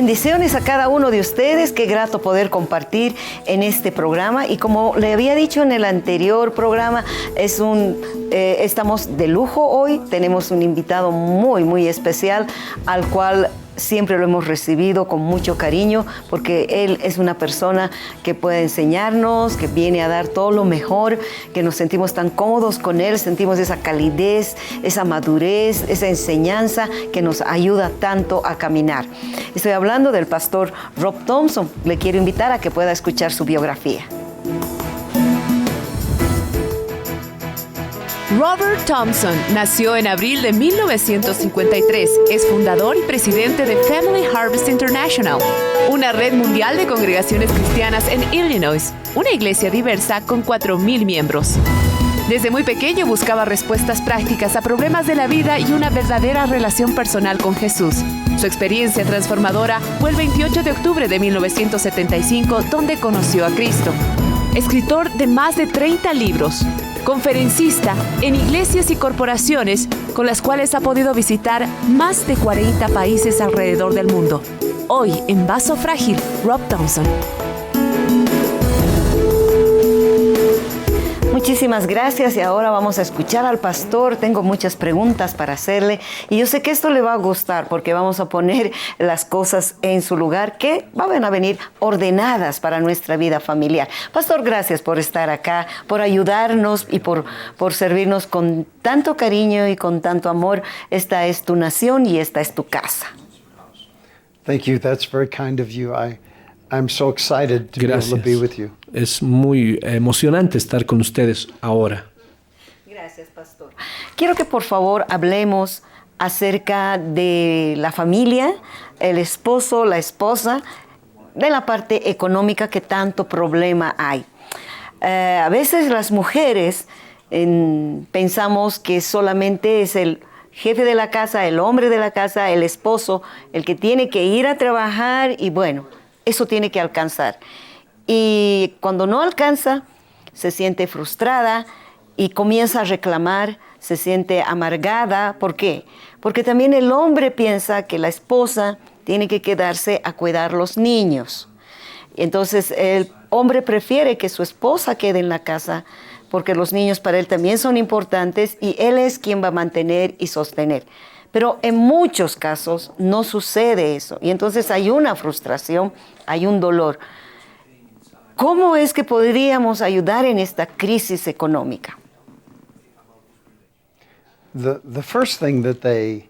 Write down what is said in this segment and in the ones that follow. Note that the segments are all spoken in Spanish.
Bendiciones a cada uno de ustedes, qué grato poder compartir en este programa. Y como le había dicho en el anterior programa, estamos de lujo hoy, tenemos un invitado muy, muy especial, al cual siempre lo hemos recibido con mucho cariño, porque él es una persona que puede enseñarnos, que viene a dar todo lo mejor, que nos sentimos tan cómodos con él, sentimos esa calidez, esa madurez, esa enseñanza que nos ayuda tanto a caminar. Estoy hablando del pastor Rob Thompson. Le quiero invitar a que pueda escuchar su biografía. Robert Thompson nació en abril de 1953. Es fundador y presidente de Family Harvest International, una red mundial de congregaciones cristianas en Illinois, una iglesia diversa con 4,000 miembros. Desde muy pequeño buscaba respuestas prácticas a problemas de la vida y una verdadera relación personal con Jesús. Su experiencia transformadora fue el 28 de octubre de 1975, donde conoció a Cristo. Escritor de más de 30 libros, conferencista en iglesias y corporaciones con las cuales ha podido visitar más de 40 países alrededor del mundo. Hoy en Vaso Frágil, Rob Thompson. Muchísimas gracias y ahora vamos a escuchar al pastor. Tengo muchas preguntas para hacerle y yo sé que esto le va a gustar porque vamos a poner las cosas en su lugar que van a venir ordenadas para nuestra vida familiar. Pastor, gracias por estar acá, por ayudarnos y por servirnos con tanto cariño y con tanto amor. Esta es tu nación y esta es tu casa. Thank you. That's very kind of you. I'm so excited to be able to be with you. Es muy emocionante estar con ustedes ahora. Gracias, pastor. Quiero que por favor hablemos acerca de la familia, el esposo, la esposa, de la parte económica que tanto problema hay. A veces las mujeres pensamos que solamente es el jefe de la casa, el hombre de la casa, el esposo, el que tiene que ir a trabajar y bueno, eso tiene que alcanzar. Y cuando no alcanza, se siente frustrada y comienza a reclamar, se siente amargada. ¿Por qué? Porque también el hombre piensa que la esposa tiene que quedarse a cuidar los niños. Entonces el hombre prefiere que su esposa quede en la casa porque los niños para él también son importantes y él es quien va a mantener y sostener. Pero en muchos casos no sucede eso y entonces hay una frustración, hay un dolor. ¿Cómo es que podríamos ayudar en esta crisis económica? The first thing that they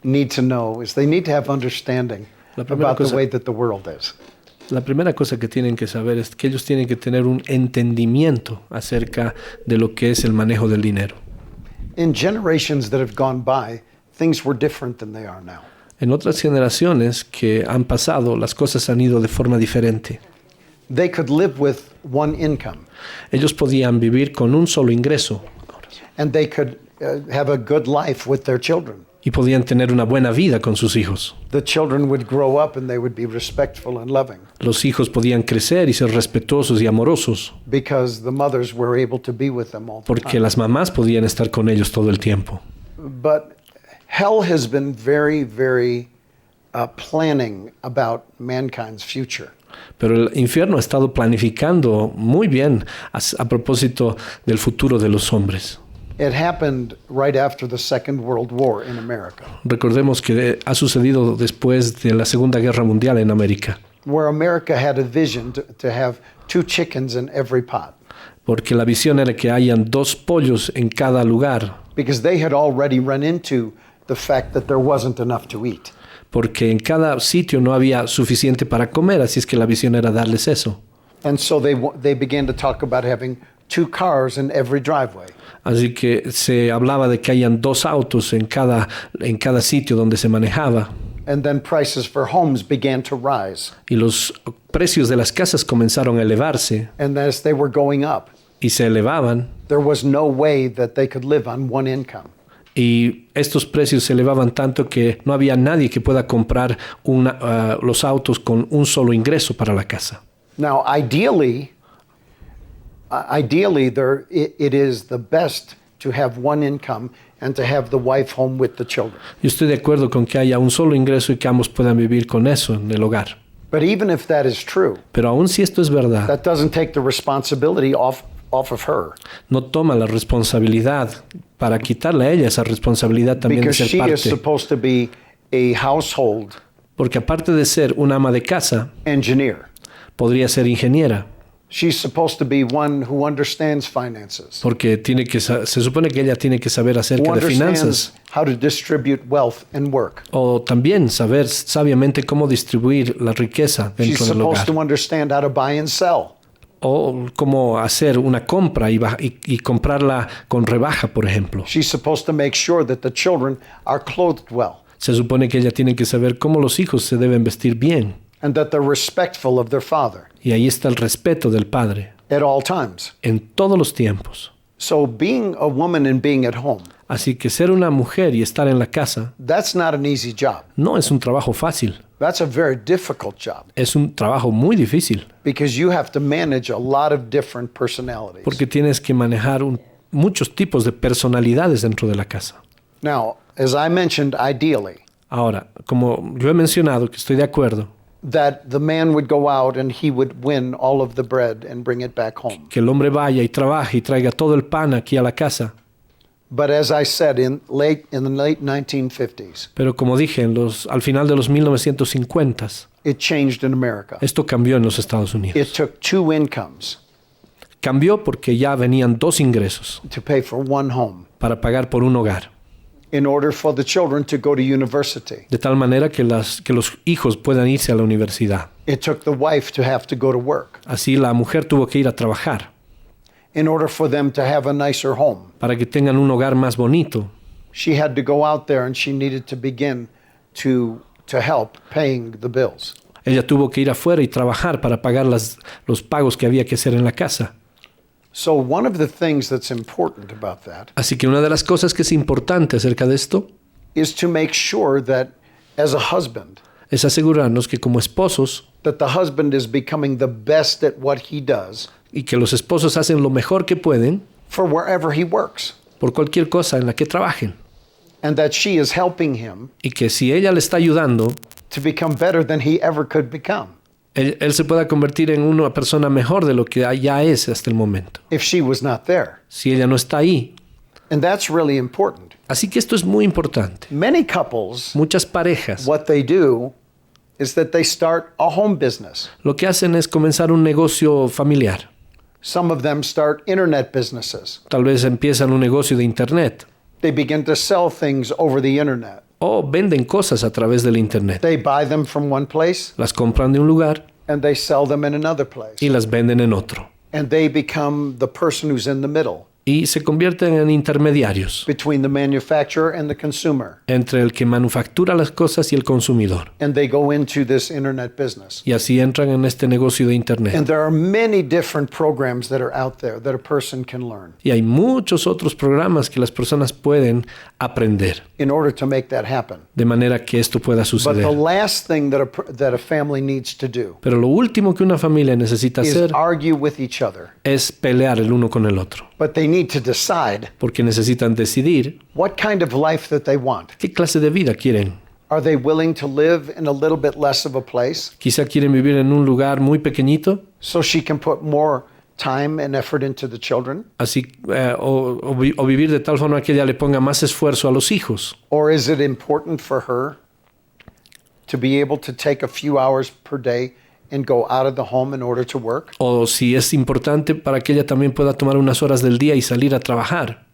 need to know is they need to have understanding about the way that the world is. La primera cosa que tienen que saber es que ellos tienen que tener un entendimiento acerca de lo que es el manejo del dinero. In generations that have gone by, things were different than they are now. En otras generaciones que han pasado, las cosas han ido de forma diferente. They could live with one income. Ellos podían vivir con un solo ingreso. And they could have a good life with their children. Y podían tener una buena vida con sus hijos. The children would grow up and they would be respectful and loving. Los hijos podían crecer y ser respetuosos y amorosos. Because the mothers were able to be with them all the Porque time. las mamás podían estar con ellos todo el tiempo. But hell has been very, very planning about mankind's future. Pero el infierno ha estado planificando muy bien a propósito del futuro de los hombres. It happened right after the Second World War in America, Recordemos que ha sucedido después de la Segunda Guerra Mundial en América, where America had a vision to have 2 chickens in every pot, porque la visión era que hayan 2 pollos en cada lugar, because they had already run into the fact that there wasn't enough to eat. porque en cada sitio no había suficiente para comer, así es que la visión era darles eso. And so they began to talk about having 2 cars in every driveway. Así que se hablaba de que hayan 2 autos en cada sitio donde se manejaba. And then prices for homes began to rise. Y los precios de las casas comenzaron a elevarse. And as they were going up, Y se elevaban. there was no way that they could live on one income. Y estos precios se elevaban tanto que no había nadie que pueda comprar los autos con un solo ingreso para la casa. Now, ideally, it is the best to have one income and to have the wife home with the children. Yo estoy de acuerdo con que haya un solo ingreso y que ambos puedan vivir con eso en el hogar. But even if that is true, Pero aun si esto es verdad, that doesn't take the responsibility off of her. no toma la responsabilidad para quitarle a ella esa responsabilidad también de Because ser she is parte. supposed to be a household Porque aparte de ser una ama de casa, engineer. podría ser ingeniera. She's supposed to be one who understands finances, Porque se supone que ella tiene que saber who acerca de finanzas. understands how to distribute wealth and work. O también saber sabiamente cómo distribuir la riqueza She's dentro del supposed hogar. to understand how to buy and sell. O cómo hacer una compra y comprarla con rebaja, por ejemplo. She's supposed to make sure that the children are clothed well Se supone que ella tiene que saber cómo los hijos se deben vestir bien. and that they're respectful of their father Y ahí está el respeto del padre at all times. en todos los tiempos. So being a woman and being at home, Así que ser una mujer y estar en la casa that's not an easy job. no es un trabajo fácil. That's a very difficult job Es un trabajo muy difícil because you have to manage a lot of different personalities. porque tienes que manejar muchos tipos de personalidades dentro de la casa. Now, as I mentioned, ideally, Ahora, como yo he mencionado que estoy de acuerdo that the man would go out and he would win all of the bread and bring it back home. que el hombre vaya y trabaje y traiga todo el pan aquí a la casa. But as I said, in the late 1950s, Pero como dije, al final de los 1950s, it changed in America. esto cambió en los Estados It Unidos. took two incomes Cambió porque ya venían dos ingresos to pay for one home para pagar por un hogar, in order for the children to go to university. de tal manera que los hijos puedan irse a la universidad. It took the wife to have to go to work Así la mujer tuvo que ir a trabajar in order for them to have a nicer home. para que tengan un hogar más bonito. She had to go out there and she needed to begin to help paying the bills. Ella tuvo que ir afuera y trabajar para pagar los pagos que había que hacer en la casa. So one of the things that's important about that Así que una de las cosas que es importante acerca de esto is to make sure that as a husband, es asegurarnos que como esposos that the husband is becoming the best at what he does y que los esposos hacen lo mejor que pueden for wherever he works, por cualquier cosa en la que trabajen. and that she is helping him Y que si ella le está ayudando, to become better than he ever could become él se pueda convertir en una persona mejor de lo que ya es hasta el momento. if she was not there. Si ella no está ahí. And that's really important. Así que esto es muy importante. Many couples, Muchas parejas what they do is that they start a home business. lo que hacen es comenzar un negocio familiar. Some of them start internet businesses. Tal vez empiezan un negocio de internet They begin to sell things over the internet. o venden cosas a través del internet. They buy them from one place Las compran de un lugar and they sell them in another place. y las venden en otro. And they become the person who's in the middle Y se convierten en intermediarios between the manufacturer and the consumer. entre el que manufactura las cosas y el consumidor. And they go into this internet business. Y así entran en este negocio de internet. And there are many different programs that are out there that a person can learn Y hay muchos otros programas que las personas pueden aprender in order to make that happen. de manera que esto pueda But the suceder. last thing that a family needs to do Pero lo último que una familia necesita is hacer argue with each other. es pelear el uno con el otro, But they need to decide porque necesitan decidir what kind of life that they want. qué clase de vida quieren. Are they willing to live in a little bit less of a place Quizá quieren vivir en un lugar muy pequeñito, so she can put more time and effort into the children? así o vivir de tal forma que ella le ponga más esfuerzo a los hijos. Or is it important for her to be able to take a few hours per day and go out of the home in order to work? O si es importante para que ella también pueda tomar unas horas del día y salir a trabajar.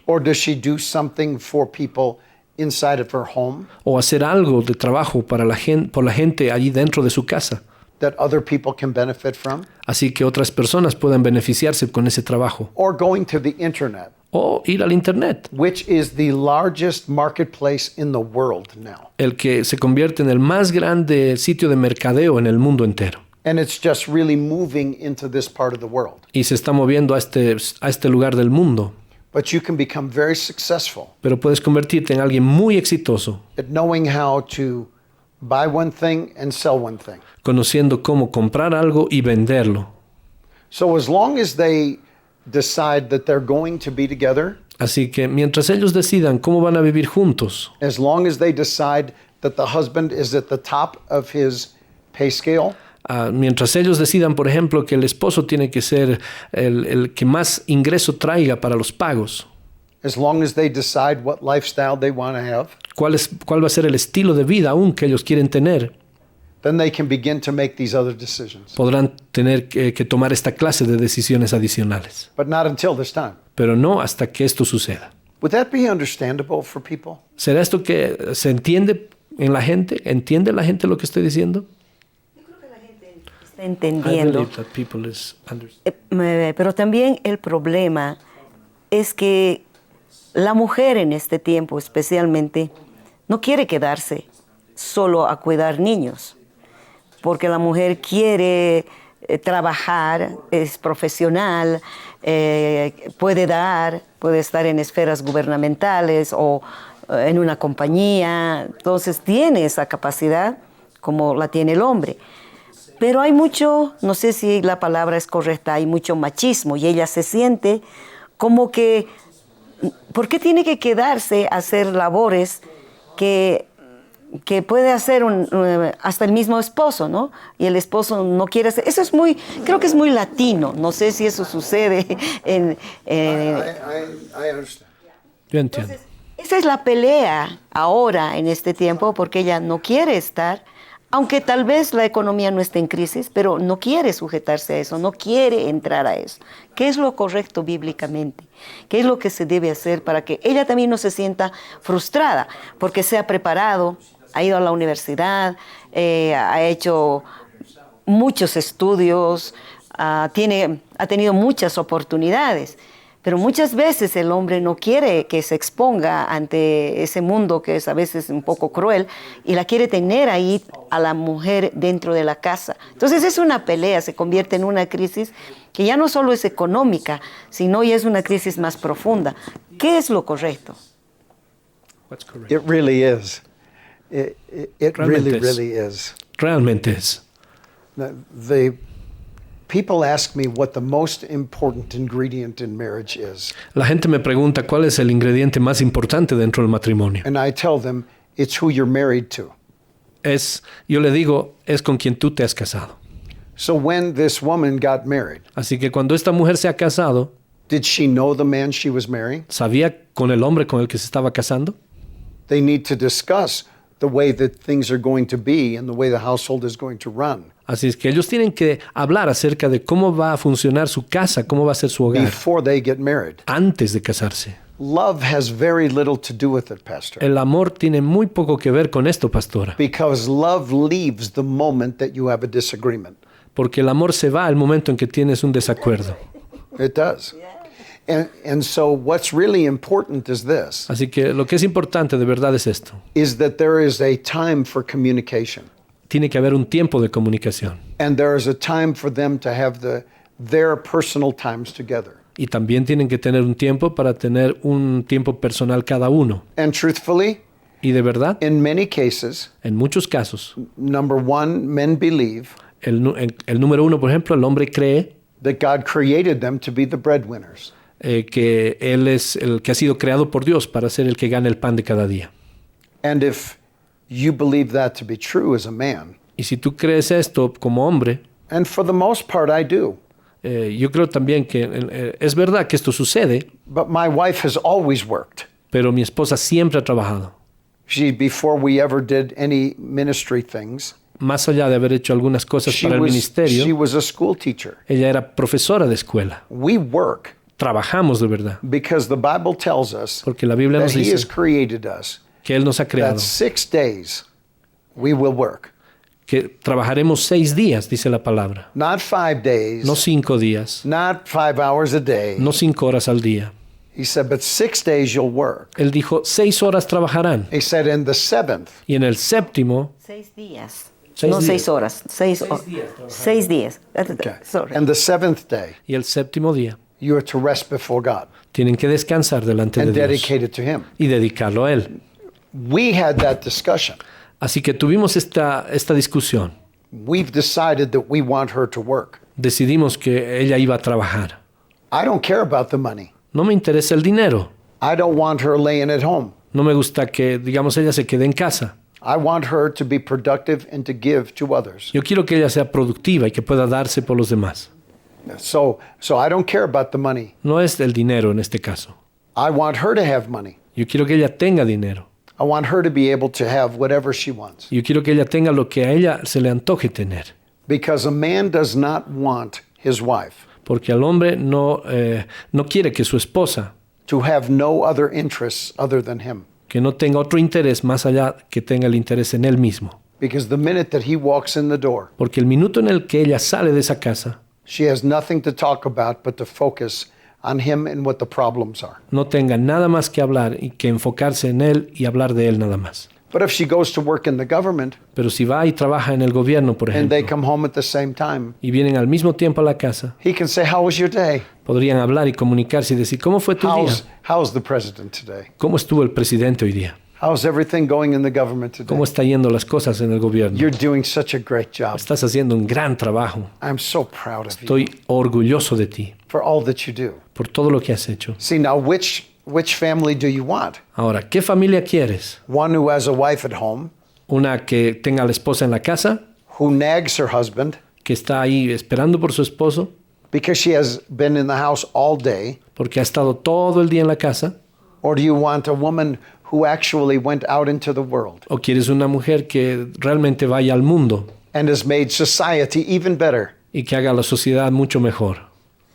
Or does she do something for people inside of her home O hacer algo de trabajo para por la gente allí dentro de su casa. that other people can benefit from? Así que otras personas puedan beneficiarse con ese trabajo. Or going to the internet, O ir al internet, which is the largest marketplace in the world now. el que se convierte en el más grande sitio de mercadeo en el mundo entero. And it's just really moving into this part of the world. Y se está moviendo a este lugar del mundo. But you can become very successful Pero puedes convertirte en alguien muy exitoso, at knowing how to buy one thing and sell one thing. conociendo cómo comprar algo y venderlo. So as long as they decide that they're going to be together, Así que mientras ellos decidan cómo van a vivir juntos, as long as they decide that the husband is at the top of his pay scale, mientras ellos decidan, por ejemplo, que el esposo tiene que ser el que más ingreso traiga para los pagos, as long as they decide what lifestyle they want to have, cuál va a ser el estilo de vida aún que ellos quieren tener, then they can begin to make these other decisions. podrán tener que tomar esta clase de decisiones adicionales. But not until this time. Pero no hasta que esto suceda. Would that be understandable for people? ¿Será esto que se entiende en la gente? ¿Entiende la gente lo que estoy diciendo? Yo creo que la gente está entendiendo. Pero también el problema es que la mujer en este tiempo especialmente no quiere quedarse solo a cuidar niños, porque la mujer quiere trabajar, es profesional, puede estar en esferas gubernamentales o en una compañía, entonces tiene esa capacidad como la tiene el hombre. Pero hay mucho, no sé si la palabra es correcta, hay mucho machismo y ella se siente como que, ¿por qué tiene que quedarse a hacer labores que puede hacer hasta el mismo esposo, ¿no? Y el esposo no quiere hacer. Eso es creo que es muy latino. No sé si eso sucede en... I understand. Yo entiendo. Entonces, esa es la pelea ahora en este tiempo, porque ella no quiere estar, aunque tal vez la economía no esté en crisis, pero no quiere sujetarse a eso, no quiere entrar a eso. ¿Qué es lo correcto bíblicamente? ¿Qué es lo que se debe hacer para que ella también no se sienta frustrada? Porque se ha preparado, ha ido a la universidad, ha hecho muchos estudios, ha tenido muchas oportunidades, pero muchas veces el hombre no quiere que se exponga ante ese mundo que es a veces un poco cruel y la quiere tener ahí a la mujer dentro de la casa. Entonces es una pelea, se convierte en una crisis que ya no solo es económica, sino ya es una crisis más profunda. ¿Qué es lo correcto? It really is. It really is. Realmente es. The people ask me what the most important ingredient in marriage is. La gente me pregunta cuál es el ingrediente más importante dentro del matrimonio. And I tell them it's who you're married to. Yo le digo, es con quien tú te has casado. So when this woman got married, Así que cuando esta mujer se ha casado, did she know the man she was marrying? ¿sabía con el hombre con el que se estaba casando? They need to discuss the way that things are going to be and the way the household is going to run Así es que ellos tienen que hablar acerca de cómo va a funcionar su casa, cómo va a ser su hogar, before they get married. antes de casarse. Love has very little to do with it, Pastor. El amor tiene muy poco que ver con esto, pastora, Because love leaves the moment that you have a disagreement. porque el amor se va al momento en que tienes un desacuerdo. It does. And so what's really important is this, Así que lo que es importante de verdad es esto. is that there is a time for communication. Tiene que haber un tiempo de comunicación And there is a time for them to have their personal times together. y también tienen que tener un tiempo para tener un tiempo personal cada uno. And truthfully, Y de verdad, in many cases, en muchos casos, number one, men believe el número uno, por ejemplo, el hombre cree that God created them to be the breadwinners. que él es el que ha sido creado por Dios para ser el que gana el pan de cada día. And if you believe that to be true as a man, Y si tú crees esto como hombre, and for the most part I do, yo creo también que es verdad que esto sucede, but my wife has always worked. pero mi esposa siempre ha trabajado. Before we ever did any ministry things, Más allá de haber hecho algunas cosas she para el was ministerio, a school teacher. ella era profesora de escuela. We work Trabajamos de verdad, because the Bible tells us porque la Biblia that nos He has dice created us, que Él nos ha creado, that 6 days we will work. que trabajaremos 6 días, dice la palabra. Not 5 days, No 5 días, not 5 hours a day. no 5 horas al día. He said, but 6 days you'll work. Él dijo, 6 horas trabajarán. He said, in the seventh, Y en el séptimo, 6 días. 6 no días. 6 horas. 6 días. okay. Sorry. And the seventh day, y el séptimo día, you are to rest before God tienen que descansar delante de and Dios dedicate it to Him. y dedicarlo a Él. We had that discussion. Así que tuvimos esta discusión. We've decided that we want her to work. Decidimos que ella iba a trabajar. I don't care about the money. No me interesa el dinero. I don't want her laying at home. No me gusta que, digamos, ella se quede en casa. I want her to be productive and to give to others. Yo quiero que ella sea productiva y que pueda darse por los demás. So I don't care about the money. No es el dinero en este caso. I want her to have money. Yo quiero que ella tenga dinero. I want her to be able to have whatever she wants. Yo quiero que ella tenga lo que a ella se le antoje tener. Because a man does not want his wife Porque al hombre no quiere que su esposa, to have no other interests other than him. que no tenga otro interés más allá que tenga el interés en él mismo. Because the minute that he walks in the door, Porque el minuto en el que ella sale de esa casa, she has nothing to talk about but to focus on him and what the problems are. no tenga nada más que hablar y que enfocarse en él y hablar de él nada más. But if she goes to work in the government Pero si va y trabaja en el gobierno, por and they ejemplo, come home at the same time, y vienen al mismo tiempo a la casa, he can say, "How was your day? podrían hablar y comunicarse y decir, ¿cómo fue tu día? How's the president today? ¿Cómo estuvo el presidente hoy día? How's everything going in the government today? ¿Cómo está yendo las cosas en el gobierno? You're doing such a great job. Estás haciendo un gran trabajo. I'm so proud of you Estoy orgulloso de ti for all that you do." por todo lo que has hecho. See, now which family do you want? Ahora, ¿qué familia quieres? One who has a wife at home, ¿Una que tenga a la esposa en la casa, who nags her husband que está ahí esperando por su esposo because she has been in the house all day? porque ha estado todo el día en la casa? Or do you want a woman who actually went out into the world ¿O quieres una mujer que realmente vaya al mundo and has made society even better y que haga la sociedad mucho mejor?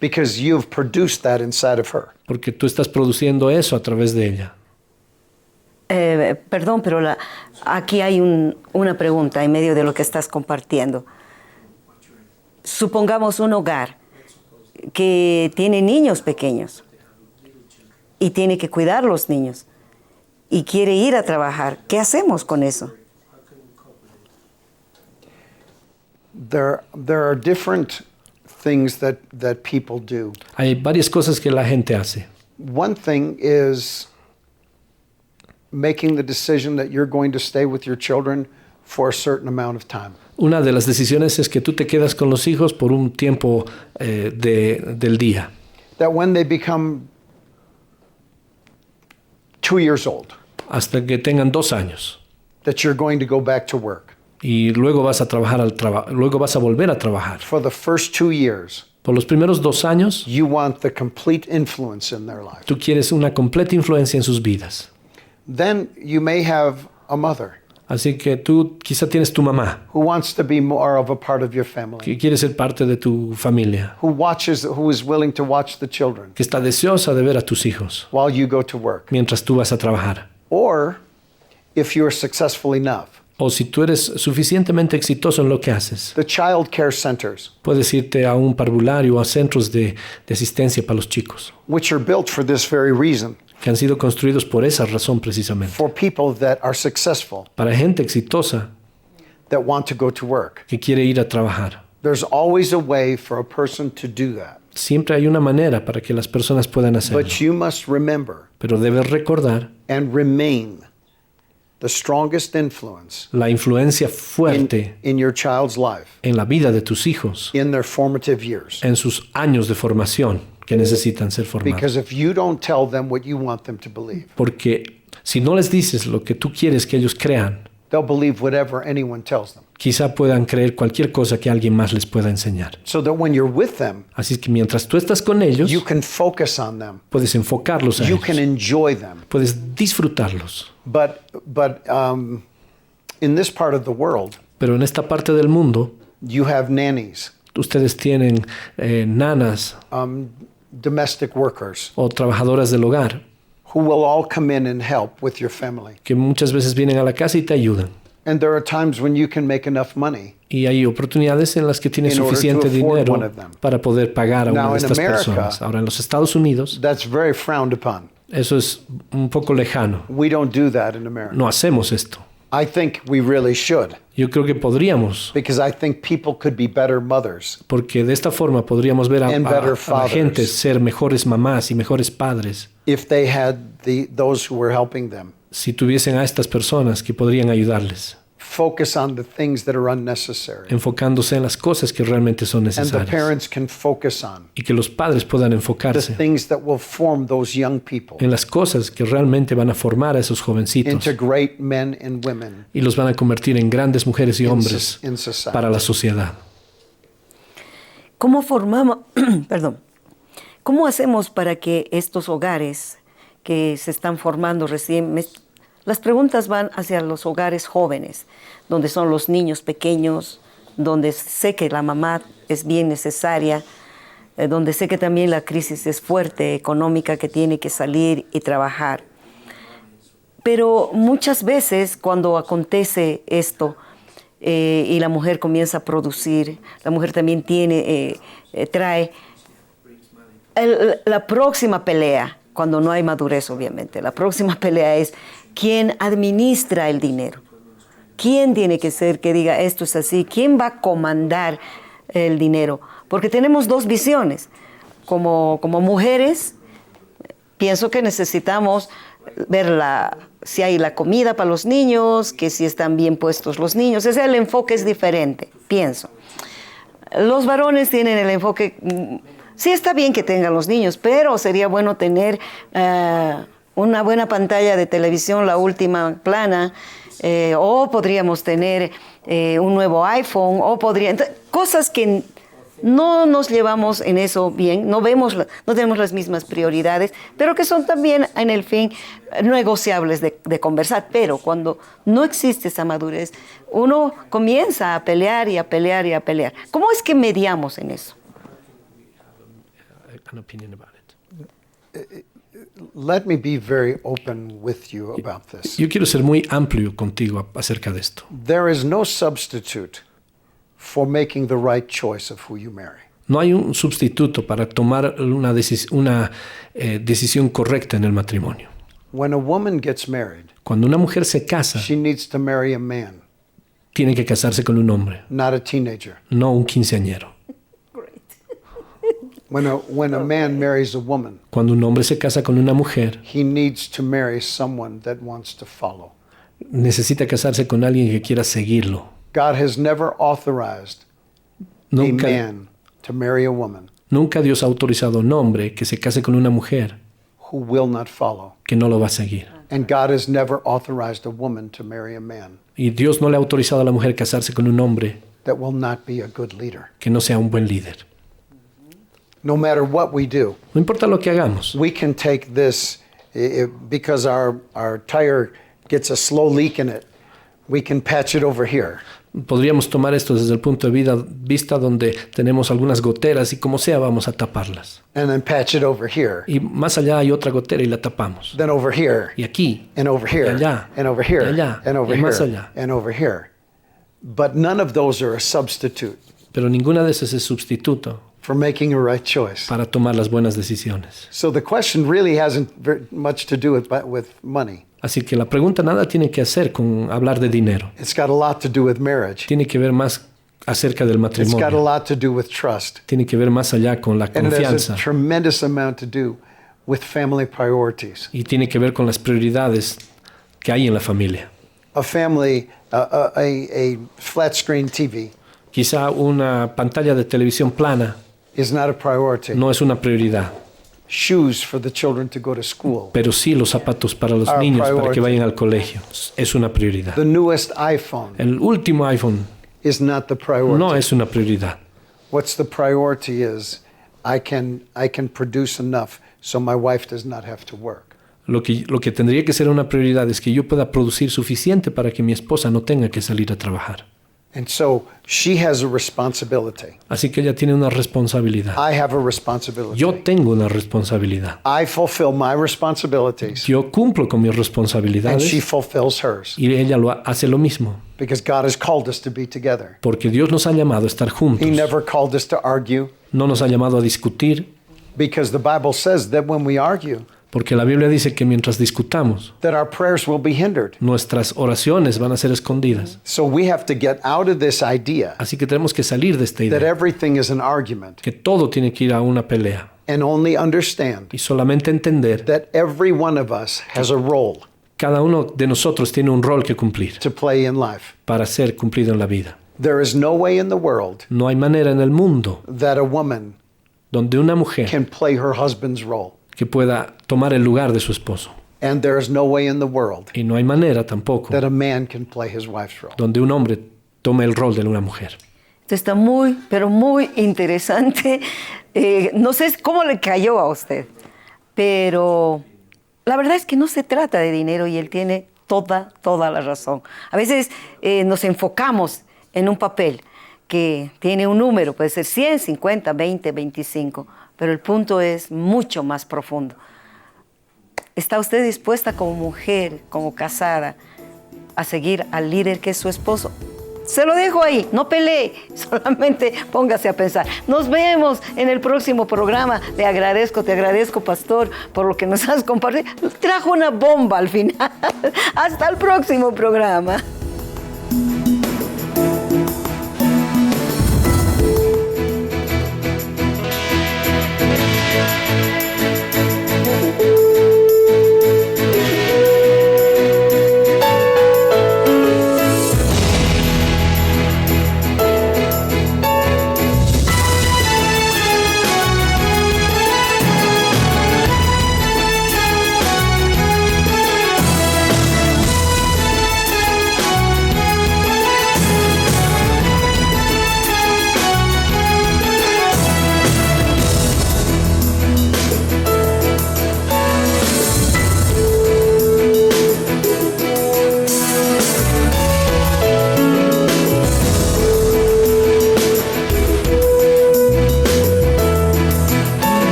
because you've produced that inside of her? Porque tú estás produciendo eso a través de ella. Perdón, pero aquí hay una pregunta en medio de lo que estás compartiendo. Supongamos un hogar que tiene niños pequeños y tiene que cuidar los niños y quiere ir a trabajar. ¿Qué hacemos con eso? There are different things that people do. Hay varias cosas que la gente hace. One thing is making the decision that you're going to stay with your children for a certain amount of time. Una de las decisiones es que tú te quedas con los hijos por un tiempo del día. That when they become 2 years old, Hasta que tengan 2 años. that you're going to go back to work. Y luego vas a luego vas a volver a trabajar. For the first 2 years, Por los primeros 2 años, you want the complete influence in their life. tú quieres una completa influencia en sus vidas. Then you may have a mother Así que tú quizá tienes tu mamá, who wants to be more of a part of your family, que quiere ser parte de tu familia, who is willing to watch the children que está deseosa de ver a tus hijos while you go to work. mientras tú vas a trabajar. Or if you're successful enough, O si tú eres suficientemente exitoso en lo que haces, the child care centers, puedes irte a un parvulario o a centros de asistencia para los chicos, which are built for this very reason, que han sido construidos por esa razón precisamente. for people that are successful, Para gente exitosa that want to go to work. que quiere ir a trabajar. There's always a way for a person to do that. Siempre hay una manera para que las personas puedan hacerlo. But you must remember Pero debes recordar and remain the strongest influence la influencia fuerte in your child's life en la vida de tus hijos, in their formative years. en sus años de formación que necesitan ser formados. Because if you don't tell them what you want them to believe, Porque si no les dices lo que tú quieres que ellos crean, they'll believe whatever anyone tells them. quizá puedan creer cualquier cosa que alguien más les pueda enseñar. So that when you're with them, Así que mientras tú estás con ellos, you can focus on them. puedes enfocarlos a You ellos, can enjoy them. puedes disfrutarlos. But in this part of the world, Pero en esta parte del mundo, you have nannies, ustedes tienen nanas domestic workers, o trabajadoras del hogar who will all come in and help with your family. que muchas veces vienen a la casa y te ayudan. And there are times when you can make enough money. Y hay oportunidades en las que tienes In order to suficiente afford dinero one of them. para poder pagar a una Now, de in estas America, personas. Ahora, en los Estados Unidos, That's very frowned upon. eso es un poco lejano. We don't do that in America. No hacemos esto. I think we really should, Yo creo que podríamos, because I think people could be better mothers. porque de esta forma podríamos ver And better a la fathers. gente ser mejores mamás y mejores padres If they had those who were helping them. si tuviesen a estas personas que podrían ayudarles. focus on the things that are unnecessary. enfocándose en las cosas que realmente son And the necesarias. parents can focus on Y que los padres puedan the enfocarse things that will form those young people en las cosas que realmente van a formar a esos jovencitos into great men and women y los van a convertir en grandes mujeres y hombres in society. para la sociedad. ¿Cómo formamos, perdón, cómo hacemos para que estos hogares que se están formando recién, las preguntas van hacia los hogares jóvenes, donde son los niños pequeños, donde sé que la mamá es bien necesaria, donde sé que también la crisis es fuerte, económica, que tiene que salir y trabajar. Pero muchas veces cuando acontece esto y la mujer comienza a producir, la mujer también trae la próxima pelea, cuando no hay madurez obviamente, la próxima pelea es quién administra el dinero. ¿Quién tiene que ser que diga esto es así? ¿Quién va a comandar el dinero? Porque tenemos dos visiones. Como mujeres, pienso que necesitamos ver si hay la comida para los niños, que si están bien puestos los niños. El enfoque es diferente, pienso. Los varones tienen el enfoque, sí está bien que tengan los niños, pero sería bueno tener una buena pantalla de televisión, la última plana, o podríamos tener un nuevo iPhone, cosas que no nos llevamos en eso bien, no tenemos las mismas prioridades, pero que son también en el fin negociables de conversar. Pero cuando no existe esa madurez, uno comienza a pelear y a pelear y a pelear. ¿Cómo es que mediamos en eso? An opinion about it. Let me be very open with you about this. Yo quiero ser muy amplio contigo acerca de esto. There is no substitute for making the right choice of who you marry. No hay un sustituto para tomar una decisión correcta en el matrimonio. When a woman gets married, Cuando una mujer se casa, she needs to marry a man, tiene que casarse con un hombre, not a teenager. no un quinceañero. When a man marries a woman, Cuando un hombre se casa con una mujer, he needs to marry someone that wants to follow. necesita casarse con alguien que quiera seguirlo. God has never authorized a Nunca, man to marry a woman nunca Dios ha autorizado a un hombre que se case con una mujer who will not follow. que no lo va a seguir. And God has never authorized a woman to marry a man Y Dios no le ha autorizado a la mujer casarse con un hombre that will not be a good leader. que no sea un buen líder. No matter what we do, No importa lo que hagamos. we can take this because our tire gets a slow leak in it. We can patch it over here. Podríamos tomar esto desde el punto de vista donde tenemos algunas goteras y como sea vamos a taparlas. And then patch it over here. Y más allá hay otra gotera y la tapamos. Then over here. Y aquí, And over here. y allá, And over here. y allá, And over y más here. allá. And over here. But none of those are a substitute Pero ninguna de esas es sustituto for making a right choice. para tomar las buenas decisiones. So the question really hasn't very much to do with money. Así que la pregunta nada tiene que hacer con hablar de dinero. It's got a lot to do with marriage. Tiene que ver más acerca del It's got a matrimonio. lot to do with trust. Tiene que ver más allá con la And it has confianza. a tremendous amount to do with family priorities. Y tiene que ver con las prioridades que hay en la familia. A family, a flat screen TV Quizá una pantalla de televisión plana is not a priority. no es una prioridad, Shoes for the children to go to school. pero sí los zapatos para los Our niños para priority. que vayan al colegio. Es una prioridad. The newest iPhone El último iPhone is not the priority. no es una prioridad. What's the priority is I can produce enough so my wife does not have to work. Lo que tendría que ser una prioridad es que yo pueda producir suficiente para que mi esposa no tenga que salir a trabajar. And so she has a responsibility. Así que ella tiene una responsabilidad. I have a responsibility. Yo tengo una responsabilidad. I fulfill my responsibilities Yo cumplo con mis and responsabilidades she fulfills hers y ella hace lo mismo. because God has called us to be together. Porque Dios nos ha llamado a estar juntos. He never called us to argue No nos ha llamado a discutir, because the Bible says that when we argue porque la Biblia dice que mientras discutamos, that our prayers will be hindered. nuestras oraciones van a ser escondidas. So we have to get out of this idea Así que tenemos que salir de esta that idea, everything is an argument que todo tiene que ir a una pelea and only understand y solamente entender that every one of us has a role. Cada uno de nosotros tiene un rol que cumplir to play in life. para ser cumplido en la vida. There is no way in the world No hay manera en el mundo that a woman donde una mujer can play her husband's role. que pueda tomar el lugar de su esposo. And there is no way in the world Y no hay manera tampoco that a man can play his wife's role. donde un hombre tome el rol de una mujer. Esto está muy, pero muy interesante. No sé cómo le cayó a usted, pero la verdad es que no se trata de dinero y él tiene toda la razón. A veces nos enfocamos en un papel que tiene un número, puede ser 100, 50, 20, 25, pero el punto es mucho más profundo. ¿Está usted dispuesta como mujer, como casada, a seguir al líder que es su esposo? Se lo dejo ahí, no pelee, solamente póngase a pensar. Nos vemos en el próximo programa. Te agradezco, pastor, por lo que nos has compartido. Trajo una bomba al final. Hasta el próximo programa.